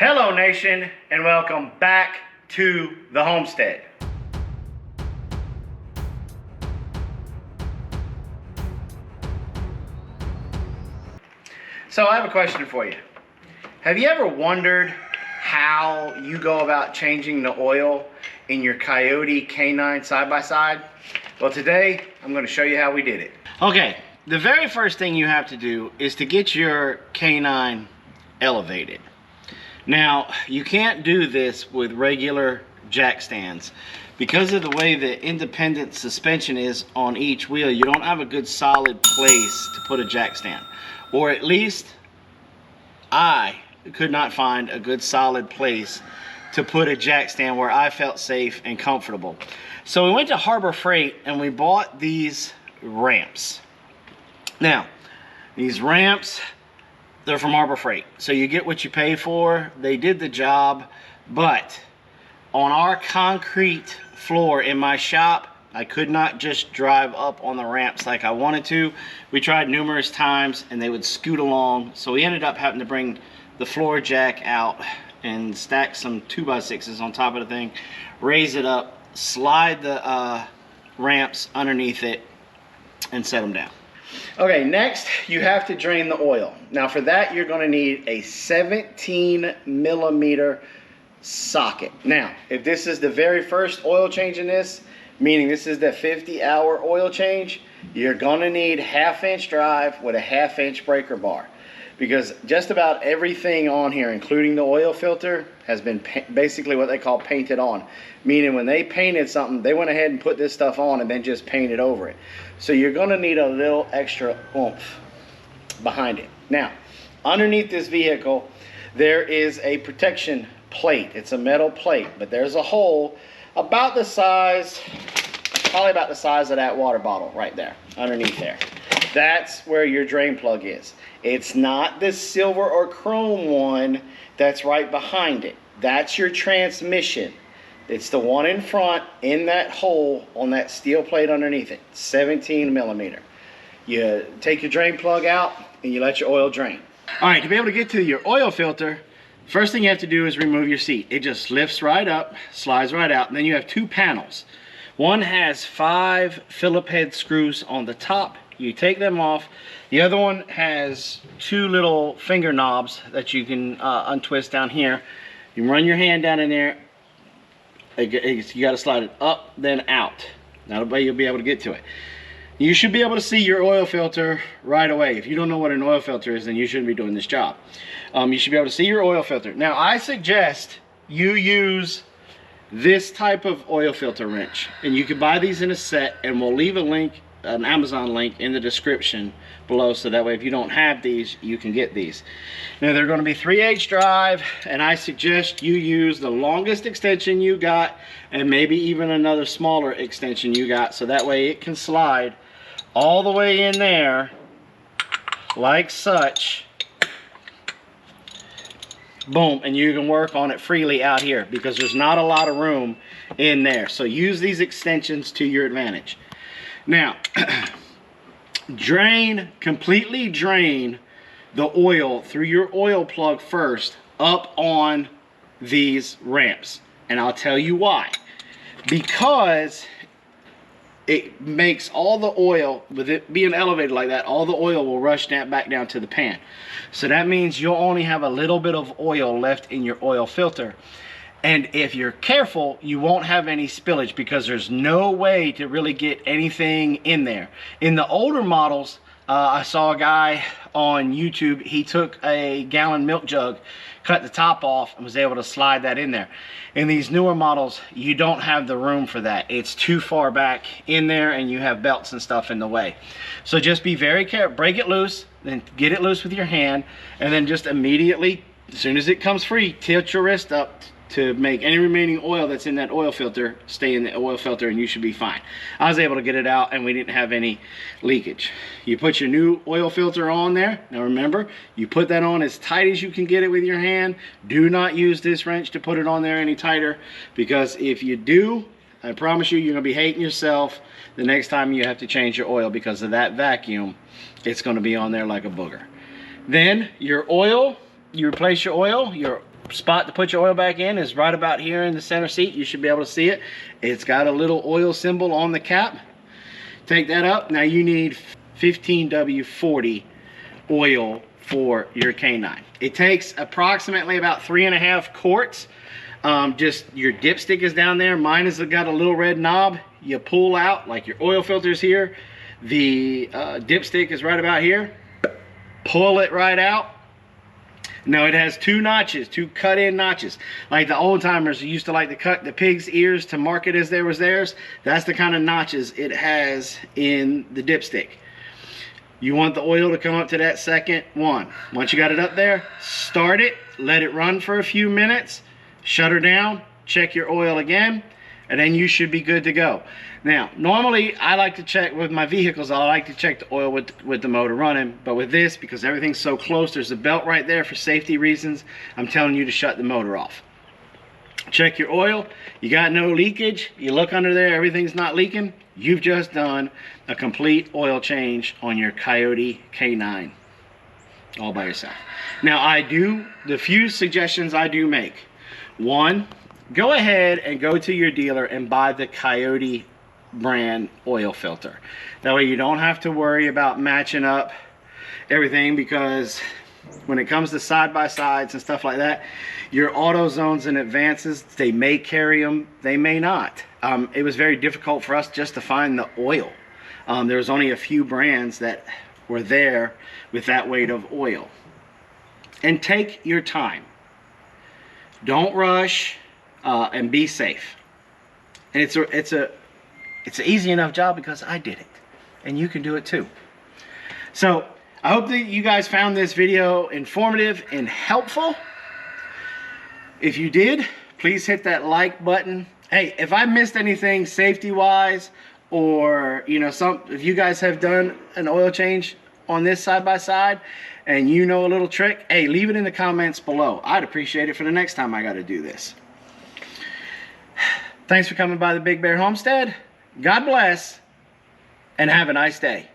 Hello nation, and welcome back to the Homestead. So I have a question for you. Have you ever wondered how you go about changing the oil in your Kioti K9 side-by-side? Well, today I'm going to show you how we did it. Okay, the very first thing you have to do is to get your K9 elevated. Now, you can't do this with regular jack stands. Because of the way the independent suspension is on each wheel, you don't have a good solid place to put a jack stand. Or at least, I could not find a good solid place to put a jack stand where I felt safe and comfortable. So we went to Harbor Freight and we bought these ramps. Now, these ramps, they're from Harbor Freight, so you get what you pay for. They did the job, but on our concrete floor in my shop, I could not just drive up on the ramps like I wanted to. We tried numerous times and they would scoot along, so we ended up having to bring the floor jack out and stack some 2x6s on top of the thing, raise it up, slide the ramps underneath it, and set them down. Okay, next you have to drain the oil. Now for that you're going to need a 17mm socket. Now if this is the very first oil change in this, meaning this is the 50-hour oil change, you're going to need 1/2-inch drive with a 1/2-inch breaker bar, because just about everything on here, including the oil filter, has been basically what they call painted on. Meaning when they painted something, they went ahead and put this stuff on and then just painted over it. So you're going to need a little extra oomph behind it. Now, underneath this vehicle, there is a protection plate. It's a metal plate, but there's a hole about the size, probably about the size of that water bottle right there, underneath there. That's where your drain plug is. It's not the silver or chrome one that's right behind it. That's your transmission. It's the one in front in that hole on that steel plate underneath it, 17mm. You take your drain plug out and you let your oil drain. All right, to be able to get to your oil filter, first thing you have to do is remove your seat. It just lifts right up, slides right out, and then you have two panels. One has 5 Phillip head screws on the top. You take them off. The other one has 2 little finger knobs that you can untwist down here. You run your hand down in there. You got to slide it up, then out. That way you'll be able to get to it. You should be able to see your oil filter right away. If you don't know what an oil filter is, then you shouldn't be doing this job. You should be able to see your oil filter. Now, I suggest you use this type of oil filter wrench. And you can buy these in a set, and we'll leave a link, an Amazon link, in the description below, so that way if you don't have these, you can get these. Now they're going to be 3/8 drive, and I suggest you use the longest extension you got, and maybe even another smaller extension you got, so that way it can slide all the way in there like such. Boom, and you can work on it freely out here because there's not a lot of room in there. So use these extensions to your advantage. Now, completely drain the oil through your oil plug first up on these ramps. And I'll tell you why. Because it makes all the oil, with it being elevated like that, all the oil will rush back down to the pan. So that means you'll only have a little bit of oil left in your oil filter. And if you're careful, you won't have any spillage because there's no way to really get anything in there. In the older models, I saw a guy on YouTube, he took a gallon milk jug, cut the top off, and was able to slide that in there. In these newer models, you don't have the room for that. It's too far back in there, and you have belts and stuff in the way. So just be very careful. Break it loose, then get it loose with your hand, and then just immediately, as soon as it comes free, tilt your wrist up to make any remaining oil that's in that oil filter stay in the oil filter, and you should be fine. I was able to get it out and we didn't have any leakage. You put your new oil filter on there. Now remember, you put that on as tight as you can get it with your hand. Do not use this wrench to put it on there any tighter, because if you do, I promise you, you're gonna be hating yourself the next time you have to change your oil because of that vacuum. It's gonna be on there like a booger. Then your oil, you replace your oil, your spot to put your oil back in is right about here in the center seat. You should be able to see it. It's got a little oil symbol on the cap. Take that up. Now you need 15W40 oil for your K9. It takes approximately about 3.5 quarts. Just your dipstick is down there. Mine has got a little red knob. You pull out, like your oil filter's here. The dipstick is right about here. Pull it right out. Now it has 2 notches, 2 cut-in notches. Like the old timers used to like to cut the pig's ears to mark it as there was theirs. That's the kind of notches it has in the dipstick. You want the oil to come up to that second one. Once you got it up there, start it, let it run for a few minutes, shut her down, check your oil again, and then you should be good to go. Now, normally I like to check with my vehicles, I like to check the oil with the motor running, but with this, because everything's so close, there's a belt right there for safety reasons, I'm telling you to shut the motor off. Check your oil, you got no leakage, you look under there, everything's not leaking, you've just done a complete oil change on your Kioti K9 all by yourself. Now the few suggestions I do make. One, go ahead and go to your dealer and buy the Kioti brand oil filter. That way you don't have to worry about matching up everything, because when it comes to side-by-sides and stuff like that, your auto zones and advances, they may carry them, they may not. It was very difficult for us just to find the oil. There was only a few brands that were there with that weight of oil. And take your time. Don't rush, and be safe. And it's an easy enough job because I did it, and you can do it too. So I hope that you guys found this video informative and helpful. If you did, please hit that like button. Hey, if I missed anything safety wise, or if you guys have done an oil change on this side by side and you know a little trick, hey, leave it in the comments below. I'd appreciate it for the next time I got to do this. Thanks for coming by the Big Bear Homestead. God bless, and have a nice day.